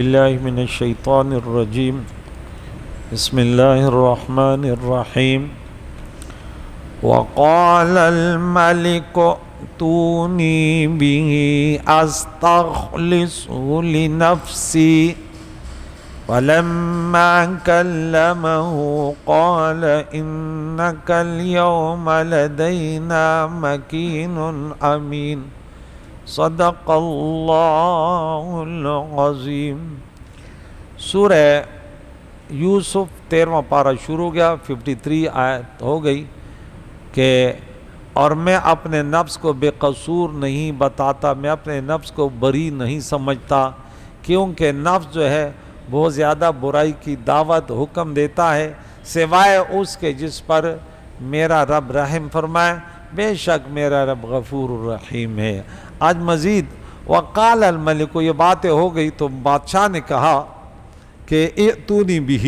بالله من الشيطان الرجيم بسم الله الرحمن الرحيم وقال الملك ائتوني به أستخلصه لنفسي فلما كلمه قال إنك اليوم لدينا مكين أمين صدق اللہ العظیم۔ سورہ یوسف 13واں پارہ شروع ہو گیا، 53 آیت ہو گئی کہ اور میں اپنے نفس کو بے قصور نہیں بتاتا، میں اپنے نفس کو بری نہیں سمجھتا، کیونکہ نفس جو ہے بہت زیادہ برائی کی دعوت حکم دیتا ہے سوائے اس کے جس پر میرا رب رحم فرمائے، بے شک میرا رب غفور الرحیم ہے۔ آج مزید وقال الملک، یہ باتیں ہو گئی تو بادشاہ نے کہا کہ ائتونی بہ،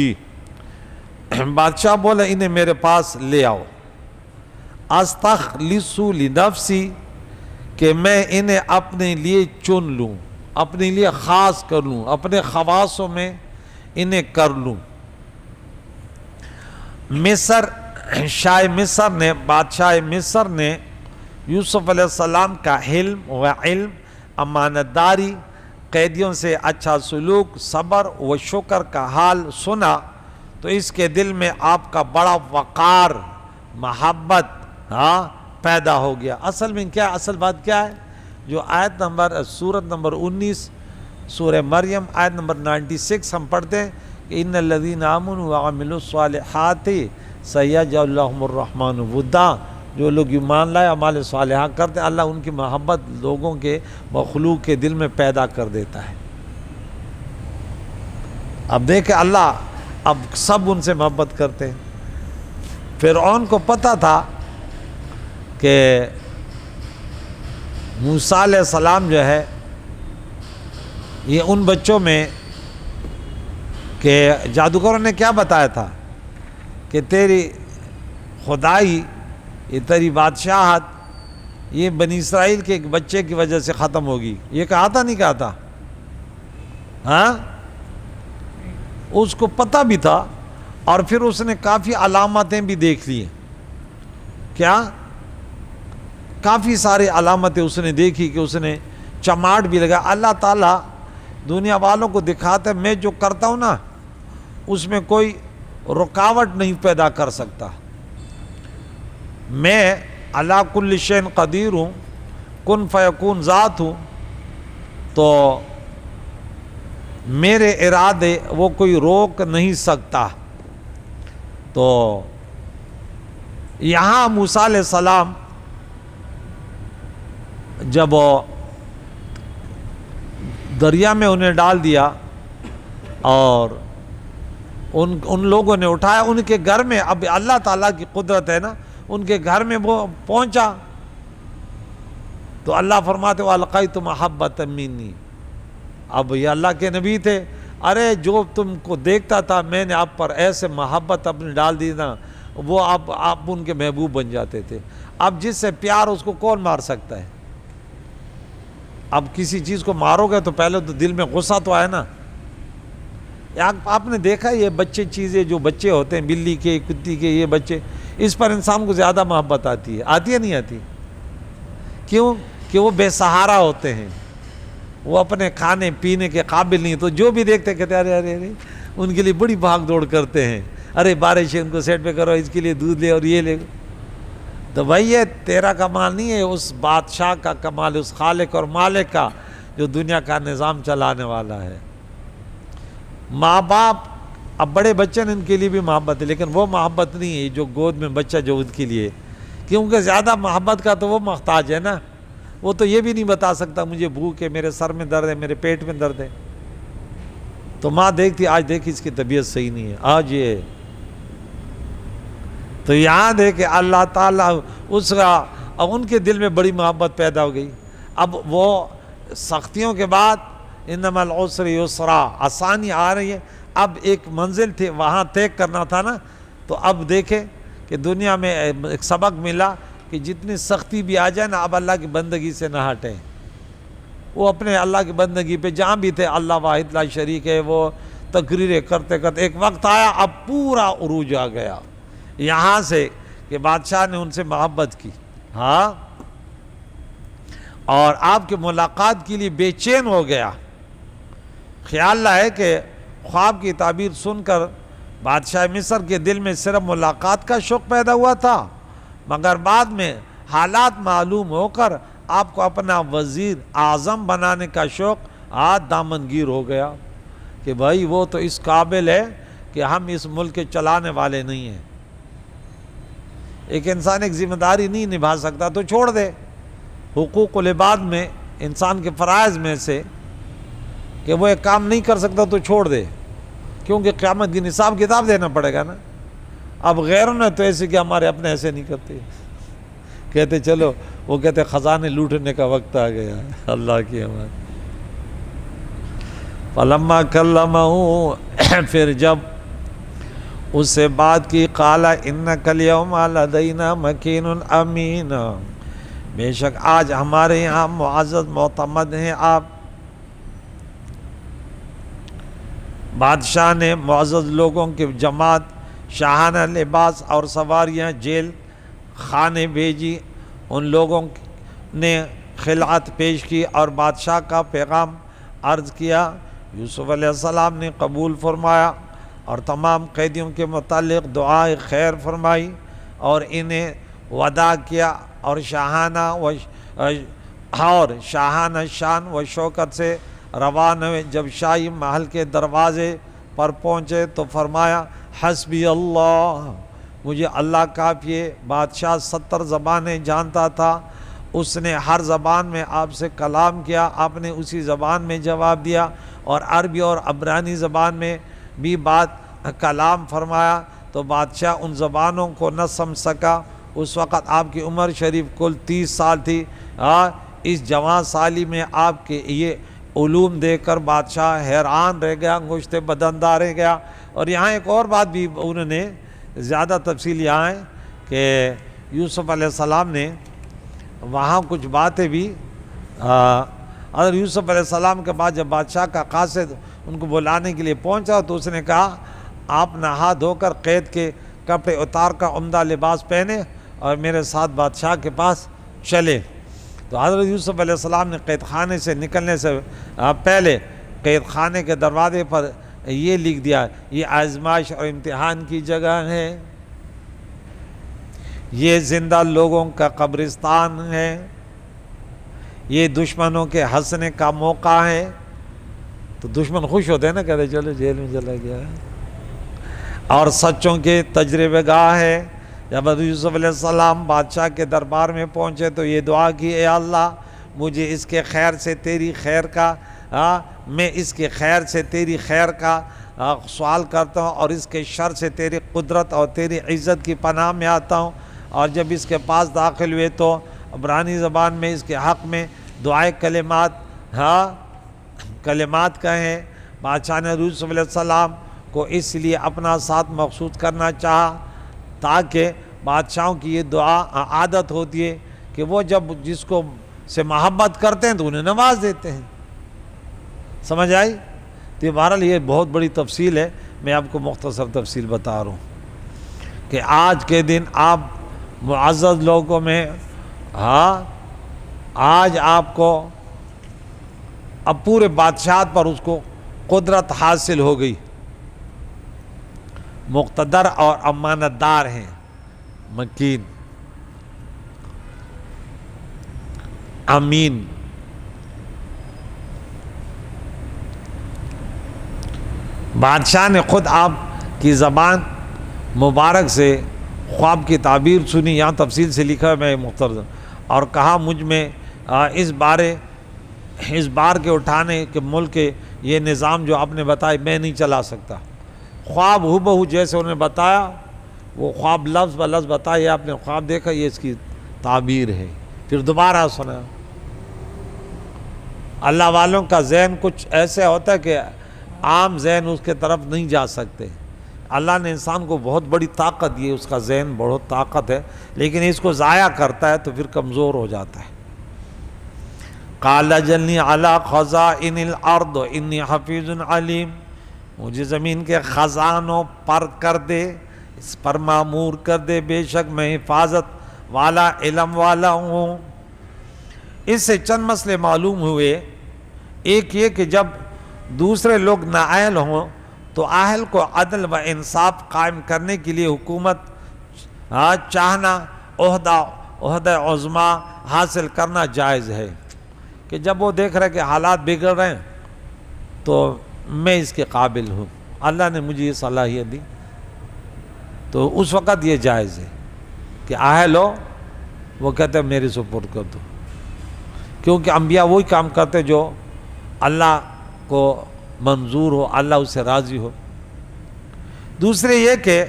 بادشاہ بولا انہیں میرے پاس لے آؤ، استخلص لنفسی، کہ میں انہیں اپنے لیے چن لوں، اپنے لیے خاص کر لوں، اپنے خواصوں میں انہیں کر لوں۔ مصر بادشاہ مصر نے یوسف علیہ السلام کا حلم و علم، امانت داری، قیدیوں سے اچھا سلوک، صبر و شکر کا حال سنا تو اس کے دل میں آپ کا بڑا وقار، محبت پیدا ہو گیا۔ اصل میں کیا، اصل بات کیا ہے؟ جو سورت نمبر 19 سورہ مریم آیت نمبر 96 ہم پڑھتے ہیں کہ ان الذین آمنوا وعملوا الصالحات سیجعل لهم الرحمن ودا، جو لوگ ایمان لائے اعمال صالحہ کرتے ہیں اللہ ان کی محبت لوگوں کے مخلوق کے دل میں پیدا کر دیتا ہے۔ اب دیکھیں اللہ اب سب ان سے محبت کرتے ہیں۔ فرعون کو پتہ تھا کہ موسیٰ علیہ السلام جو ہے یہ ان بچوں میں، کہ جادوگروں نے کیا بتایا تھا کہ تیری خدائی، یہ تیری بادشاہت یہ بنی اسرائیل کے ایک بچے کی وجہ سے ختم ہوگی، یہ کہا تھا نہیں کہا تھا؟ اس کو پتہ بھی تھا، اور پھر اس نے کافی علامتیں بھی دیکھ لی ہیں۔ کیا؟ کافی ساری علامتیں اس نے دیکھی کہ اس نے چماٹ بھی لگا۔ اللہ تعالیٰ دنیا والوں کو دکھاتا ہے میں جو کرتا ہوں نا اس میں کوئی رکاوٹ نہیں پیدا کر سکتا، میں علی کل شیء قدیر ہوں، کن فیکون ذات ہوں، تو میرے ارادے وہ کوئی روک نہیں سکتا۔ تو یہاں موسیٰ علیہ السلام جب دریا میں انہیں ڈال دیا اور ان لوگوں نے اٹھایا، ان کے گھر میں، اب اللہ تعالیٰ کی قدرت ہے نا، ان کے گھر میں وہ پہنچا تو اللہ فرماتے وَأَلْقَيْتُ مَحَبَّةً مِّنِّي، اب یہ اللہ کے نبی تھے، ارے جو تم کو دیکھتا تھا میں نے آپ پر ایسے محبت اپنی ڈال دی نا، وہ آپ ان کے محبوب بن جاتے تھے۔ اب جس سے پیار اس کو کون مار سکتا ہے؟ اب کسی چیز کو مارو گے تو پہلے تو دل میں غصہ تو آئے نا۔ آپ نے دیکھا یہ بچے چیزیں جو بچے ہوتے ہیں، بلی کے، کتی کے، یہ بچے، اس پر انسان کو زیادہ محبت آتی ہے یا نہیں آتی؟ کیوں؟ کہ وہ بے سہارا ہوتے ہیں، وہ اپنے کھانے پینے کے قابل نہیں، تو جو بھی دیکھتے کہتے ارے ارے ارے، ان کے لیے بڑی بھاگ دوڑ کرتے ہیں، ارے بارش ہے ان کو سیٹ پہ کرو، اس کے لیے دودھ لے اور یہ لے۔ تو بھائی یہ تیرا کمال نہیں ہے، اس بادشاہ کا کمال، اس خالق اور مالک کا جو دنیا کا نظام چلانے والا ہے۔ ماں باپ، اب بڑے بچے نے ان کے لیے بھی محبت ہے، لیکن وہ محبت نہیں ہے جو گود میں بچہ جو ان کے لیے، کیونکہ زیادہ محبت کا تو وہ محتاج ہے نا، وہ تو یہ بھی نہیں بتا سکتا مجھے بھوک ہے، میرے سر میں درد ہے، میرے پیٹ میں درد ہے، تو ماں دیکھتی آج دیکھی اس کی طبیعت صحیح نہیں ہے، آج یہ، تو یہاں دیکھے اللہ تعالیٰ اس کا، اور ان کے دل میں بڑی محبت پیدا ہو گئی۔ اب وہ سختیوں کے بعد انما العسر یسرا، آسانی آ رہی ہے، اب ایک منزل تھی وہاں طے کرنا تھا نا، تو اب دیکھیں کہ دنیا میں ایک سبق ملا کہ جتنی سختی بھی آ جائے نا، اب اللہ کی بندگی سے نہ ہٹیں، وہ اپنے اللہ کی بندگی پہ جہاں بھی تھے اللہ واحد لا شریک ہے وہ تقریریں کرتے کرتے ایک وقت آیا اب پورا عروج آ گیا یہاں سے کہ بادشاہ نے ان سے محبت کی ہاں اور آپ کی ملاقات کے لیے بے چین ہو گیا. خیال ہے کہ خواب کی تعبیر سن کر بادشاہ مصر کے دل میں صرف ملاقات کا شوق پیدا ہوا تھا مگر بعد میں حالات معلوم ہو کر آپ کو اپنا وزیر اعظم بنانے کا شوق دامنگیر ہو گیا کہ بھائی وہ تو اس قابل ہے کہ ہم اس ملک کے چلانے والے نہیں ہیں. ایک انسان ایک ذمہ داری نہیں نبھا سکتا تو چھوڑ دے. حقوق العباد میں انسان کے فرائض میں سے کہ وہ ایک کام نہیں کر سکتا تو چھوڑ دے کیونکہ قیامت کی حساب کتاب دینا پڑے گا نا. اب غیروں نے تو ایسے کہ ہمارے اپنے ایسے نہیں کرتے کہتے چلو وہ کہتے خزانے لوٹنے کا وقت آ گیا. اللہ کی امان. فلما کلمہ پھر جب اس سے بات کی قال انک الیوم لدینا مکین امین بے شک آج ہمارے یہاں معزز معتمد ہیں آپ. بادشاہ نے معزز لوگوں کی جماعت شاہانہ لباس اور سواریاں جیل خانے بھیجی. ان لوگوں نے خلعت پیش کی اور بادشاہ کا پیغام عرض کیا. یوسف علیہ السلام نے قبول فرمایا اور تمام قیدیوں کے متعلق دعائے خیر فرمائی اور انہیں وداع کیا اور شاہانہ شان و شوکت سے روانہ ہوئے. جب شاہی محل کے دروازے پر پہنچے تو فرمایا حسبی اللہ مجھے اللہ کافی ہے. بادشاہ 70 زبانیں جانتا تھا. اس نے ہر زبان میں آپ سے کلام کیا. آپ نے اسی زبان میں جواب دیا اور عربی اور عبرانی زبان میں بھی بات کلام فرمایا تو بادشاہ ان زبانوں کو نہ سمجھ سکا. اس وقت آپ کی عمر شریف کل 30 سال تھی. اس جوان سالی میں آپ کے یہ علوم دیکھ کر بادشاہ حیران رہ گیا, انگشت بدندہ رہ گیا. اور یہاں ایک اور بات بھی انہوں نے زیادہ تفصیل یہاں ہے کہ یوسف علیہ السلام نے وہاں کچھ باتیں بھی حضرت یوسف علیہ السلام کے بعد جب بادشاہ کا قاصد ان کو بلانے کے لیے پہنچا تو اس نے کہا آپ نہا دھو کر قید کے کپڑے اتار کر عمدہ لباس پہنے اور میرے ساتھ بادشاہ کے پاس چلے. تو حضرت یوسف علیہ السلام نے قید خانے سے نکلنے سے پہلے قید خانے کے دروازے پر یہ لکھ دیا یہ آزمائش اور امتحان کی جگہ ہے, یہ زندہ لوگوں کا قبرستان ہے, یہ دشمنوں کے ہنسنے کا موقع ہے. تو دشمن خوش ہوتے ہیں نا, کہتے چلو جیل میں چلا گیا. اور سچوں کے تجربے گاہ ہے. جب حضرت یوسف علیہ السلام بادشاہ کے دربار میں پہنچے تو یہ دعا کی اے اللہ مجھے اس کے خیر سے تیری خیر کا میں اس کے خیر سے تیری خیر کا سوال کرتا ہوں اور اس کے شر سے تیری قدرت اور تیری عزت کی پناہ میں آتا ہوں. اور جب اس کے پاس داخل ہوئے تو عبرانی زبان میں اس کے حق میں دعائے کلمات کہیں. بادشاہ نے یوسف علیہ السلام کو اس لیے اپنا ساتھ مخصوص کرنا چاہا تاکہ بادشاہوں کی یہ دعا عادت ہوتی ہے کہ وہ جب جس کو سے محبت کرتے ہیں تو انہیں نواز دیتے ہیں. سمجھ آئی؟ تو بہرحال یہ بہت بڑی تفصیل ہے, میں آپ کو مختصر تفصیل بتا رہا ہوں کہ آج کے دن آپ معزز لوگوں میں آج آپ کو اب پورے بادشاہت پر اس کو قدرت حاصل ہو گئی, مقتدر اور امانت دار ہیں, مکین امین. بادشاہ نے خود آپ کی زبان مبارک سے خواب کی تعبیر سنی, یہاں تفصیل سے لکھا ہے میں مختصر, اور کہا مجھ میں اس بار کے اٹھانے کے ملک کے یہ نظام جو آپ نے بتایا میں نہیں چلا سکتا. خواب ہو بہو جیسے انہوں نے بتایا وہ خواب لفظ بہ لفظ بتایا, یہ آپ نے خواب دیکھا یہ اس کی تعبیر ہے. پھر دوبارہ سنا. اللہ والوں کا ذہن کچھ ایسے ہوتا ہے کہ عام ذہن اس کے طرف نہیں جا سکتے. اللہ نے انسان کو بہت بڑی طاقت دی, اس کا ذہن بہت طاقت ہے, لیکن اس کو ضائع کرتا ہے تو پھر کمزور ہو جاتا ہے. قال جلنی علی خزائن الارض انی حفیظ علیم، مجھے زمین کے خزانوں پر کر دے، اس پر معمور کر دے، بے شک میں حفاظت والا علم والا ہوں۔ اس سے چند مسئلے معلوم ہوئے۔ ایک یہ کہ جب دوسرے لوگ نااہل ہوں تو اہل کو عدل و انصاف قائم کرنے کے لیے حکومت چاہنا، عہدہ عظمیٰ حاصل کرنا جائز ہے، کہ جب وہ دیکھ رہے کہ حالات بگڑ رہے ہیں تو میں اس کے قابل ہوں، اللہ نے مجھے یہ صلاحیت دی، تو اس وقت یہ جائز ہے کہ اہل ہو وہ کہتے ہیں میرے سپرد کر دو، کیونکہ انبیاء وہی کام کرتے جو اللہ کو منظور ہو، اللہ اس سے راضی ہو۔ دوسرے یہ کہ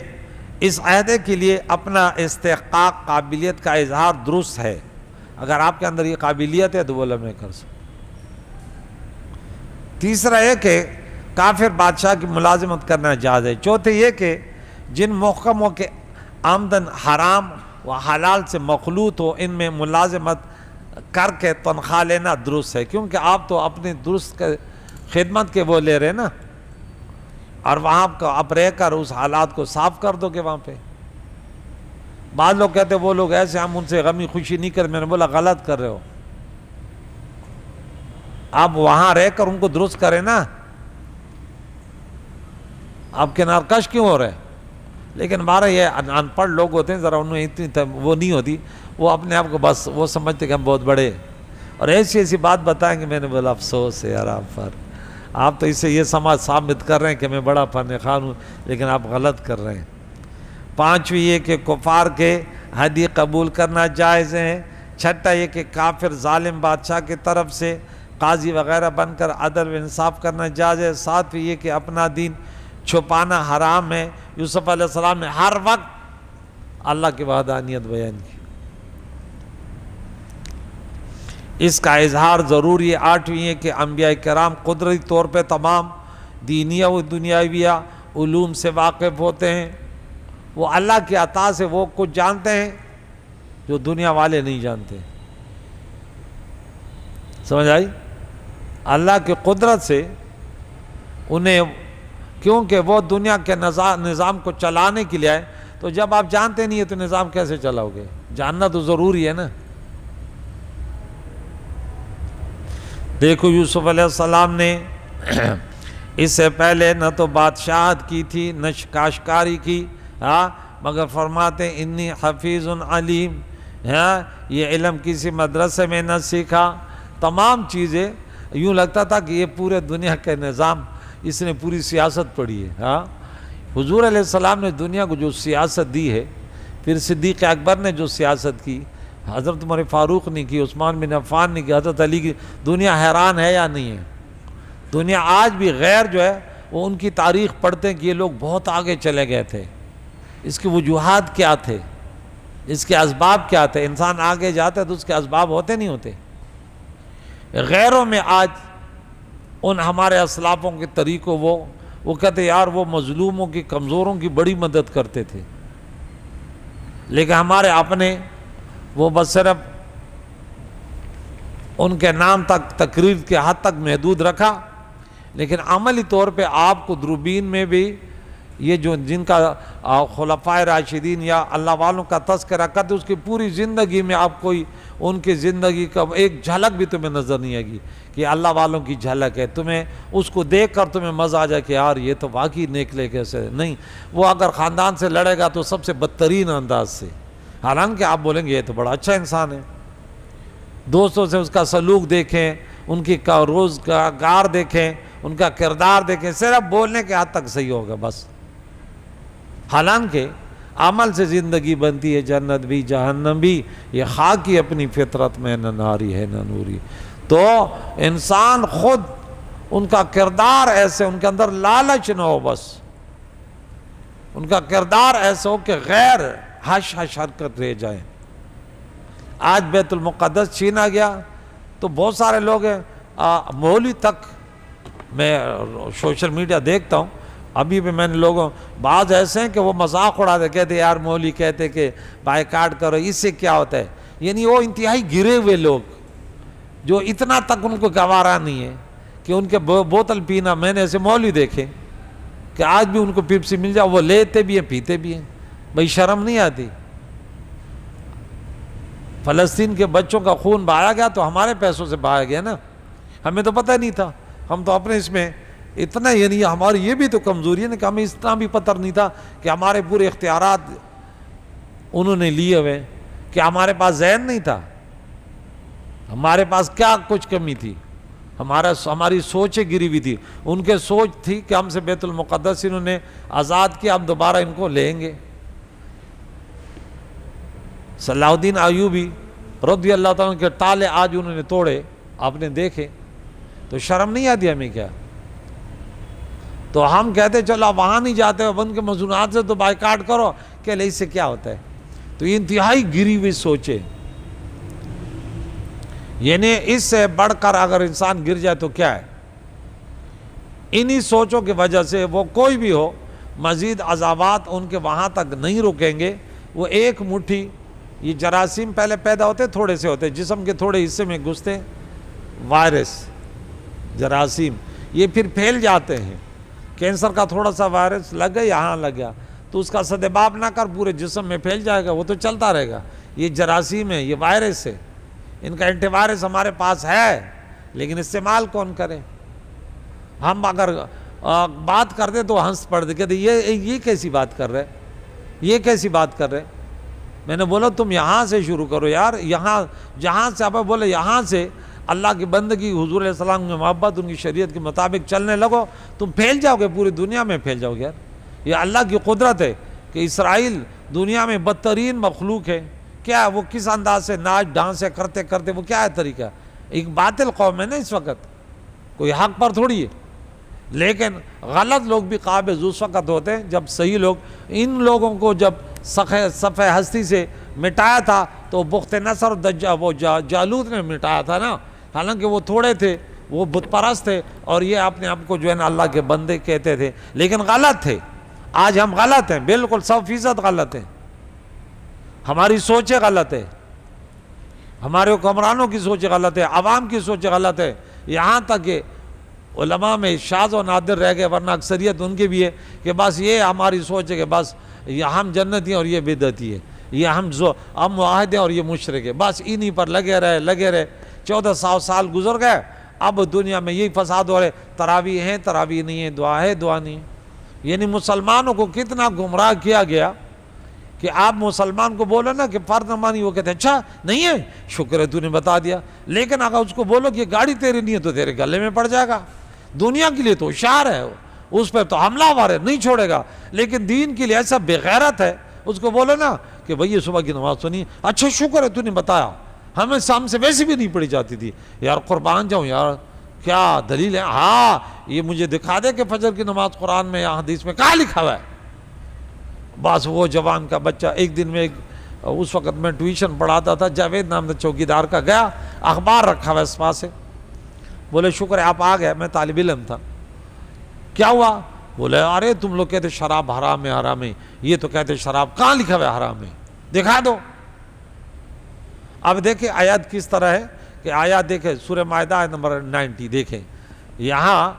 اس عہدے کے لیے اپنا استحقاق، قابلیت کا اظہار درست ہے، اگر آپ کے اندر یہ قابلیت ہے تو بولا میں کر سکوں۔ تیسرا یہ کہ کافر بادشاہ کی ملازمت کرنا جائز ہے۔ چوتھے یہ کہ جن محکموں کے آمدن حرام و حلال سے مخلوط ہو ان میں ملازمت کر کے تنخواہ لینا درست ہے، کیونکہ آپ تو اپنی درست خدمت کے وہ لے رہے نا، اور وہاں آپ رہ کر اس حالات کو صاف کر دو گے وہاں پہ۔ بعض لوگ کہتے ہیں وہ لوگ ایسے ہم ان سے غمی خوشی نہیں کرتے، میں نے بولا غلط کر رہے ہو، آپ وہاں رہ کر ان کو درست کریں نا، آپ کے نارکش کیوں ہو رہے ہیں؟ لیکن ہمارا یہ ان پڑھ لوگ ہوتے ہیں، ذرا انہیں اتنی وہ نہیں ہوتی، وہ اپنے آپ کو بس وہ سمجھتے کہ ہم بہت بڑے، اور ایسی ایسی بات بتائیں گے۔ میں نے بولا افسوس ہے یار آپ پر، آپ تو اس سے یہ سماج ثابت کر رہے ہیں کہ میں بڑا فن خوان ہوں، لیکن آپ غلط کر رہے ہیں۔ پانچویں یہ کہ کفار کے ہدیے قبول کرنا جائز ہے۔ چھٹا یہ کہ کافر ظالم بادشاہ کی طرف سے قاضی وغیرہ بن کر عدل و انصاف کرنا جائز ہے۔ ساتویں یہ کہ اپنا دین چھپانا حرام ہے۔ یوسف علیہ السلام نے ہر وقت اللہ کی وحدانیت بیان کی، اس کا اظہار ضروری ہے۔ آٹھویں یہ کہ انبیاء کرام قدرتی طور پہ تمام دینیہ و دنیاویہ علوم سے واقف ہوتے ہیں، وہ اللہ کی عطا سے وہ کچھ جانتے ہیں جو دنیا والے نہیں جانتے۔ سمجھ آئی؟ اللہ کی قدرت سے انہیں، کیونکہ وہ دنیا کے نظام کو چلانے کے لیے آئے، تو جب آپ جانتے نہیں ہیں تو نظام کیسے چلاؤ گے؟ جاننا تو ضروری ہے نا۔ دیکھو یوسف علیہ السلام نے اس سے پہلے نہ تو بادشاہت کی تھی نہ کاشتکاری کی، مگر فرماتے انی حفیظ علیم، یہ علم کسی مدرسے میں نہ سیکھا۔ تمام چیزیں یوں لگتا تھا کہ یہ پورے دنیا کے نظام، اس نے پوری سیاست پڑھی ہے۔ حضور علیہ السلام نے دنیا کو جو سیاست دی ہے، پھر صدیق اکبر نے جو سیاست کی، حضرت عمر فاروق نے کی، عثمان بن عفان نے کی، حضرت علی کی، دنیا حیران ہے یا نہیں ہے؟ دنیا آج بھی غیر جو ہے وہ ان کی تاریخ پڑھتے ہیں کہ یہ لوگ بہت آگے چلے گئے تھے، اس کی وجوہات کیا تھے، اس کے اسباب کیا تھے۔ انسان آگے جاتا ہے تو اس کے اسباب ہوتے نہیں ہوتے۔ غیروں میں آج ان ہمارے اسلافوں کے طریقوں وہ کہتے یار وہ مظلوموں کی، کمزوروں کی بڑی مدد کرتے تھے، لیکن ہمارے اپنے وہ بس صرف ان کے نام تک تقریر کے حد تک محدود رکھا، لیکن عملی طور پہ آپ کو دوربین میں بھی یہ جو جن کا خلفائے راشدین یا اللہ والوں کا تذکرہ کرتے، اس کی پوری زندگی میں آپ کوئی ان کی زندگی کا ایک جھلک بھی تمہیں نظر نہیں آئے گی کہ اللہ والوں کی جھلک ہے، تمہیں اس کو دیکھ کر تمہیں مزہ آ جائے کہ یار یہ تو واقعی نیکلے کیسے نہیں۔ وہ اگر خاندان سے لڑے گا تو سب سے بدترین انداز سے، حالانکہ آپ بولیں گے یہ تو بڑا اچھا انسان ہے، دوستوں سے اس کا سلوک دیکھیں، ان کی روزگار دیکھیں، ان کا کردار دیکھیں، صرف بولنے کے حد تک صحیح ہوگا بس، حالانکہ عمل سے زندگی بنتی ہے، جنت بھی جہنم بھی، یہ خاکی اپنی فطرت میں نہ ناری ہے نہ نوری۔ تو انسان خود ان کا کردار ایسے، ان کے اندر لالچ نہ ہو، بس ان کا کردار ایسا ہو کہ غیر حش حرکت رہ جائیں۔ آج بیت المقدس چھینا گیا تو بہت سارے لوگ ہیں، مولوی تک، میں سوشل میڈیا دیکھتا ہوں، ابھی بھی میں نے لوگوں بعض ایسے ہیں کہ وہ مذاق اڑاتے، کہتے یار مولوی کہتے کہ بائیکاٹ کرو، اس سے کیا ہوتا ہے؟ یعنی وہ انتہائی گرے ہوئے لوگ جو اتنا تک ان کو گوارا نہیں ہے کہ ان کے بوتل پینا. میں نے ایسے مولوی دیکھے کہ آج بھی ان کو پیپسی مل جائے وہ لیتے بھی ہیں پیتے بھی ہیں. بھائی شرم نہیں آتی؟ فلسطین کے بچوں کا خون بہایا گیا تو ہمارے پیسوں سے بہایا گیا نا. ہمیں تو پتہ نہیں تھا. ہم تو اپنے اس میں اتنا، یعنی ہماری یہ بھی تو کمزوری ہے نا کہ ہمیں اتنا بھی پتہ نہیں تھا کہ ہمارے پورے اختیارات انہوں نے لیے ہوئے، کہ ہمارے پاس ذہن نہیں تھا. ہمارے پاس کیا کچھ کمی تھی؟ ہماری سوچیں گری ہوئی تھی. ان کے سوچ تھی کہ ہم سے بیت المقدس انہوں نے آزاد کیا، ہم دوبارہ ان کو لیں گے. صلاح الدین ایوبی رضی اللہ تعالیٰ کے تالے آج انہوں نے توڑے، آپ نے دیکھے، تو شرم نہیں آتی ہمیں کیا؟ تو ہم کہتے چلو آپ وہاں نہیں جاتے ہو، ان کے مصنوعات سے تو بائیکاٹ کرو، کہ لے اس سے کیا ہوتا ہے؟ تو یہ انتہائی گری ہوئی سوچے. یعنی اس سے بڑھ کر اگر انسان گر جائے تو کیا ہے؟ انہی سوچوں کی وجہ سے وہ کوئی بھی ہو، مزید عذابات ان کے وہاں تک نہیں رکیں گے. وہ ایک مٹھی، یہ جراثیم پہلے پیدا ہوتے تھوڑے سے ہوتے، جسم کے تھوڑے حصے میں گھستے، وائرس جراثیم، یہ پھر پھیل جاتے ہیں. کینسر کا تھوڑا سا وائرس لگ گیا، یہاں لگ گیا تو اس کا سدباب نہ کر پورے جسم میں پھیل جائے گا، وہ تو چلتا رہے گا. یہ جراثیم ہے، یہ وائرس ہے. ان کا اینٹی وائرس ہمارے پاس ہے، لیکن استعمال کون کرے؟ ہم اگر بات کر دیں تو ہنس پڑ دے، کہتے یہ کیسی بات کر رہے، یہ کیسی بات کر رہے. میں نے بولا تم یہاں سے شروع کرو یار، یہاں جہاں سے آپ بولے یہاں سے اللہ کی بندگی، حضور علیہ السلام کی محبت، ان کی شریعت کے مطابق چلنے لگو، تم پھیل جاؤ گے، پوری دنیا میں پھیل جاؤ گے. یار یہ اللہ کی قدرت ہے کہ اسرائیل دنیا میں بدترین مخلوق ہے. کیا وہ کس انداز سے ناچ ڈانس کرتے کرتے، وہ کیا ہے طریقہ؟ ایک باطل قوم ہے نا اس وقت، کوئی حق پر تھوڑی ہے. لیکن غلط لوگ بھی قابض اس وقت ہوتے ہیں جب صحیح لوگ، ان لوگوں کو جب صفحہ ہستی سے مٹایا تھا تو بخت نصر وہ جالوت نے مٹایا تھا نا. حالانکہ وہ تھوڑے تھے، وہ بت پرست تھے، اور یہ اپنے آپ کو جو ہے نا اللہ کے بندے کہتے تھے، لیکن غلط تھے. آج ہم غلط ہیں، بالکل 100% غلط ہیں. ہماری سوچیں غلط ہے، ہمارے حکمرانوں کی سوچ غلط ہے، عوام کی سوچ غلط ہے. یہاں تک کہ علماء میں شاذ و نادر رہ گئے، ورنہ اکثریت ان کی بھی ہے کہ بس یہ ہماری سوچ ہے کہ بس یہ ہم جنتی ہیں اور یہ بدعتی ہے، یہ ہم معاہد ہیں اور یہ مشرک ہے. بس انہی پر لگے رہے. 1400 سال گزر گئے، اب دنیا میں یہی فساد ہو رہے. تراویح ہیں، تراویح نہیں ہے، دعا ہے، دعا نہیں ہے. یعنی مسلمانوں کو کتنا گمراہ کیا گیا کہ آپ مسلمان کو بولو نا کہ فرض نہ مانی، وہ کہتے ہیں اچھا نہیں ہے، شکر ہے تو نے بتا دیا. لیکن اگر اس کو بولو کہ یہ گاڑی تیری نہیں ہے تو تیرے گلے میں پڑ جائے گا. دنیا کے لیے تو ہوشیار ہے، اس پہ تو حملہ آور ہے، نہیں چھوڑے گا. لیکن دین کے لیے ایسا بے غیرت ہے، اس کو بولو نا کہ بھئی یہ صبح کی نماز سنی، اچھا شکر ہے تو نے بتایا، ہمیں سام سے ویسے بھی نہیں پڑھی جاتی تھی. یار قربان جاؤں یار، کیا دلیل ہے؟ ہاں یہ مجھے دکھا دے کہ فجر کی نماز قرآن میں یا حدیث میں کہاں لکھا ہوا ہے. بس وہ جوان کا بچہ، ایک دن میں اس وقت میں ٹیوشن پڑھاتا تھا، جاوید نام کا چوکیدار کا، گیا اخبار رکھا ہوا اس پاس سے. بولے شکر ہے آپ آ گئے، میں طالب علم تھا. کیا ہوا؟ بولے ارے تم لوگ کہتے شراب حرام ہے، حرام ہے، یہ تو کہتے شراب کہاں لکھا ہوا ہے حرام ہے، دکھا دو. اب دیکھیں آیات کس طرح ہے کہ آیات دیکھیں سورہ مائدہ آیت نمبر 90 دیکھیں. یہاں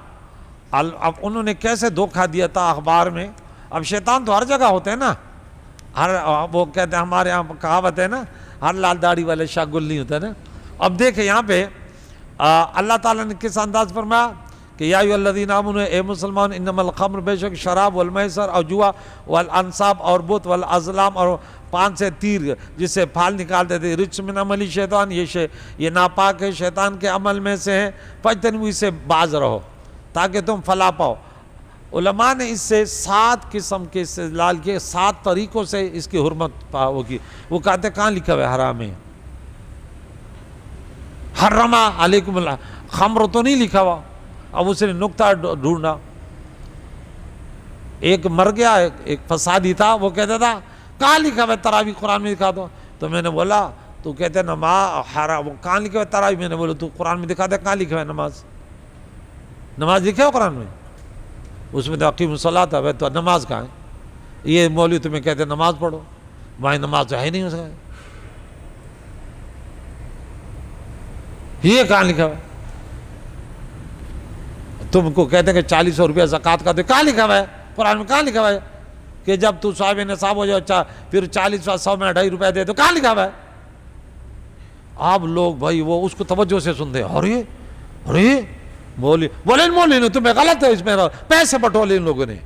اب انہوں نے کیسے دھوکہ دیا تھا اخبار میں. اب شیطان تو ہر جگہ ہوتے ہیں نا، وہ کہتے ہیں ہمارے یہاں کہاوت ہے نا، ہر لال داڑھی والے شاہ گل نہیں ہوتا نا. اب دیکھیں یہاں پہ اللہ تعالیٰ نے کس انداز فرمایا کہ یا ایھا الذین آمنوا، اے مسلمان، انما الخمر، بے شک شراب، والمیسر اور جوا، والانصاب اور بت، والازلام اور پان سے تیر جس سے پھال نکالتے تھے، رجس من عمل شیطان، یہ ناپاک ہے شیطان کے عمل میں سے ہے، فاجتنبوہ، اس سے باز رہو تاکہ تم فلاح پاؤ. علماء نے اس سے 7 قسم کے استدلال کیے، 7 طریقوں سے اس کی حرمت پاؤ کی. وہ کہتے کہاں لکھا ہوا ہے حرام ہے؟ حرم علیکم اللہ، خمر تو نہیں لکھا ہوا. اب اس نے نکتہ ڈھونڈا. ایک مر گیا، ایک فسادی تھا، وہ کہتا تھا کہاں لکھا ہوا ہے تراویح قرآن میں دکھا دو. تو میں نے بولا تو کہتے نماز حرام، کہاں لکھا ہوا ہے تراویح؟ میں نے بولا تو قرآن میں دکھا دے کہاں لکھا ہوا ہے نماز لکھا ہوا قرآن میں؟ اس میں تو اقیم الصلاۃ ہے، تو نماز کہاں ہے؟ یہ مولوی تمہیں کہتے ہیں نماز پڑھو، وہاں نماز تو ہے نہیں. اس کا یہ کہاں لکھا ہوا ہے؟ تم کو کہتے ہیں کہ 40 روپیہ زکوٰۃ کا دے، کہاں لکھا ہوا ہے؟ قرآن میں کہاں لکھا ہوا ہے کہ جب تو صاحب نصاب ہو جائے پھر 40 100 میں 2.5 روپیہ دے؟ تو کہاں لکھا ہوا ہے؟ آپ لوگ بھائی وہ اس کو توجہ سے سنتے ہیں، ارے مولوی نے تمہیں غلط ہے، اس میں پیسے بٹولے ان لوگوں نے،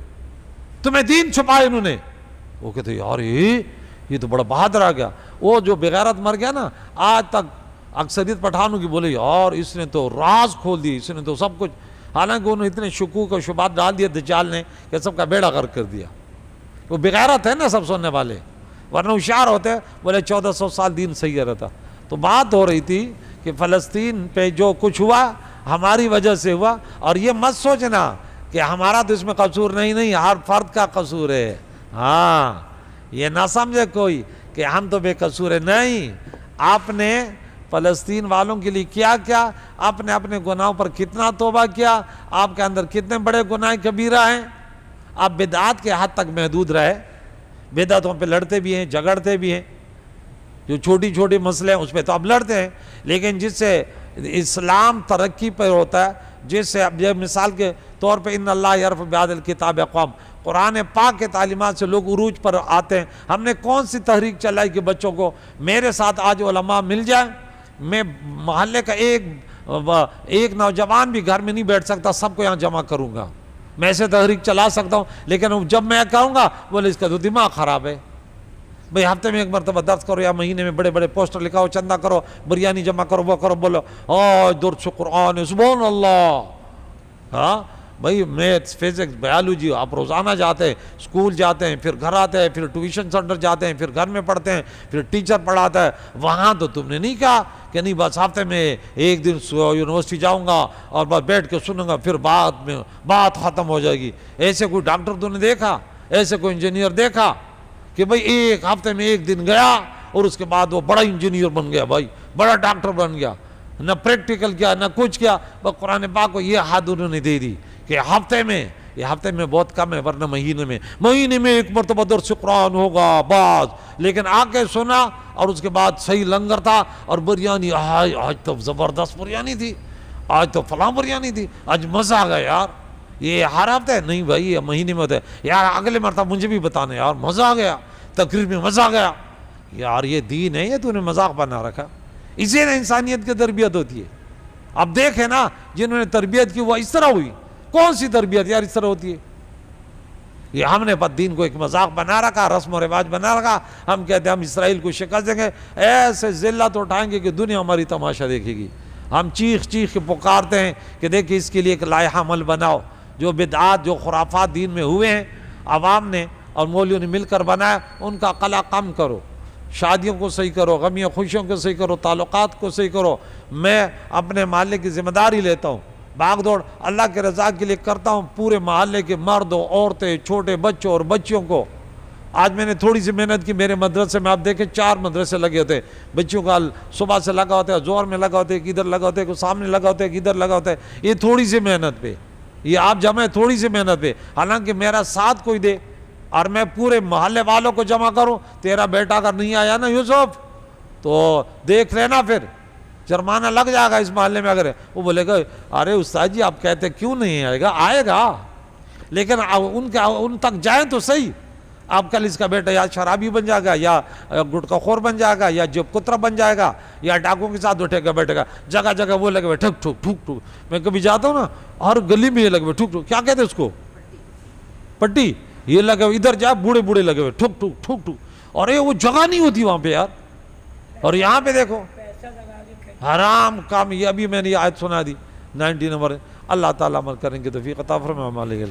تمہیں دین چھپائے انہوں نے۔ وہ کہتے یار یہ تو بڑا بہادر آ گیا، وہ جو بغیرت مر گیا نا، آج تک اکثریت پٹھانوں کی بولے یار اس نے تو راز کھول دی، اس نے تو سب کچھ، حالانکہ انہوں نے اتنے شکوک و شبہات ڈال دیے دجال نے کہ سب کا بیڑا غرق کر دیا۔ وہ بغیرت ہے نا سب سننے والے، ورنہ ہوشیار ہوتے بولے 1400 سال دین صحیح رہتا۔ تو بات ہو رہی تھی کہ فلسطین پہ جو کچھ ہوا ہماری وجہ سے ہوا، اور یہ مت سوچنا کہ ہمارا تو اس میں قصور نہیں، ہر فرد کا قصور ہے۔ ہاں یہ نہ سمجھے کوئی کہ ہم تو بے قصور ہیں، نہیں، آپ نے فلسطین والوں کے لیے کیا کیا، آپ نے اپنے گناہوں پر کتنا توبہ کیا، آپ کے اندر کتنے بڑے گناہ کبیرہ ہیں، آپ بدعات کے حد تک محدود رہے، بدعتوں پہ لڑتے بھی ہیں، جھگڑتے بھی ہیں، جو چھوٹی چھوٹی مسئلے ہیں اس پہ تو آپ لڑتے ہیں، لیکن جس سے اسلام ترقی پر ہوتا ہے، جس سے اب مثال کے طور پہ ان اللہ یرفع بہذا الکتاب اقوام، قرآن پاک کے تعلیمات سے لوگ عروج پر آتے ہیں۔ ہم نے کون سی تحریک چلائی کہ بچوں کو میرے ساتھ آج علماء مل جائیں، میں محلے کا ایک نوجوان بھی گھر میں نہیں بیٹھ سکتا، سب کو یہاں جمع کروں گا، میں ایسے تحریک چلا سکتا ہوں، لیکن جب میں کہوں گا بولے اس کا تو دماغ خراب ہے، بھئی ہفتے میں ایک مرتبہ درس کرو یا مہینے میں بڑے بڑے پوسٹر لکھاؤ، چندہ کرو، بریانی جمع کرو، وہ کرو، بولو درس قرآن سبحان اللہ۔ ہاں بھئی میتھس فزکس بایولوجی آپ روزانہ جاتے ہیں، اسکول جاتے ہیں، پھر گھر آتے ہیں، پھر ٹیوشن سینٹر جاتے ہیں، پھر گھر میں پڑھتے ہیں، پھر ٹیچر پڑھاتا ہے، وہاں تو تم نے نہیں کہا کہ نہیں بس ہفتے میں ایک دن یونیورسٹی جاؤں گا اور بس بیٹھ کے سنوں گا، پھر بات ختم ہو جائے گی۔ ایسے کوئی ڈاکٹر تو نے دیکھا، ایسے کوئی انجینئر دیکھا کہ بھئی ایک ہفتے میں ایک دن گیا اور اس کے بعد وہ بڑا انجینئر بن گیا، بھائی بڑا ڈاکٹر بن گیا، نہ پریکٹیکل کیا نہ کچھ کیا، بس قرآن پاک کو یہ حد انہوں نے دے دی کہ ہفتے میں بہت کم ہے، ورنہ مہینے میں ایک مرتبہ درس قرآن ہوگا بعض، لیکن آ کے سنا اور اس کے بعد صحیح لنگر تھا اور بریانی، آج تو زبردست بریانی تھی، آج تو فلاں بریانی تھی، آج مزہ آ گیا یار۔ یہ ہر ہفتے ہے نہیں بھائی، یہ مہینے میں ہوتا ہے یار، اگلے مرتبہ مجھے بھی بتانا یار، مزہ آ گیا، تقریر میں مزہ آ گیا یار، یہ دین ہے، یہ تو نے مذاق بنا رکھا۔ اسی نے انسانیت کی تربیت ہوتی ہے۔ اب دیکھیں نا جنہوں نے تربیت کی وہ اس طرح ہوئی، کون سی تربیت یار اس طرح ہوتی ہے؟ یہ ہم نے دین کو ایک مذاق بنا رکھا، رسم و رواج بنا رکھا، ہم کہتے ہیں ہم اسرائیل کو شکست دیں گے، ایسے ذلت اٹھائیں گے کہ دنیا ہماری تماشا دیکھے گی۔ ہم چیخ کے پکارتے ہیں کہ دیکھیں اس کے لیے ایک لائحہ عمل بناؤ، جو بدعات جو خرافات دین میں ہوئے ہیں عوام نے اور مولویوں نے مل کر بنایا، ان کا قلع کم کرو، شادیوں کو صحیح کرو، غمیوں خوشیوں کو صحیح کرو، تعلقات کو صحیح کرو۔ میں اپنے محلے کی ذمہ داری لیتا ہوں، بھاگ دوڑ اللہ کے رضا کے لیے کرتا ہوں، پورے محلے کے مردوں، عورتیں، چھوٹے بچوں اور بچیوں کو۔ آج میں نے تھوڑی سی محنت کی، میرے مدرسے میں آپ دیکھیں 4 مدرسے لگے ہوتے ہیں، بچوں کا صبح سے لگا ہوتا ہے، زور میں لگا ہوتا ہے، کہ ادھر لگا ہوتا ہے، کہ سامنے لگا ہوتا ہے، کہ ادھر لگا ہوتا ہے، یہ تھوڑی سی محنت پہ، یہ آپ جمع تھوڑی سی محنت پہ، حالانکہ میرا ساتھ کوئی دے اور میں پورے محلے والوں کو جمع کروں، تیرا بیٹا اگر نہیں آیا نا یوسف تو دیکھ لینا، پھر جرمانہ لگ جائے گا اس محلے میں۔ اگر وہ بولے گا ارے استاد جی آپ کہتے کیوں نہیں آئے گا، آئے گا، لیکن ان تک جائیں تو صحیح۔ اب کل اس کا بیٹا یا شرابی بن جائے گا، یا گٹکا خور بن جائے گا، یا جب کترا بن جائے گا، یا ڈاکوں کے ساتھ اٹھے گا بیٹھے گا، جگہ جگہ وہ لگے ہوئے ٹھک ٹھک ٹھک ٹھک۔ میں کبھی جاتا ہوں نا ہر گلی میں یہ لگے ہوئے ٹھک ٹھک، کیا کہتے ہیں اس کو، پٹی، یہ لگے ہوئے، ادھر جا بوڑھے بوڑھے لگے ہوئے ٹھک ٹھک ٹھک ٹھک، اور یہ وہ جگہ نہیں ہوتی وہاں پہ یار۔ اور یہاں پہ دیکھو حرام کام، یہ ابھی میں نے یہ آیت سنا دی 90 نمبر۔ اللہ تعالیٰ عمل کریں گے توفیق عطا فرمائے۔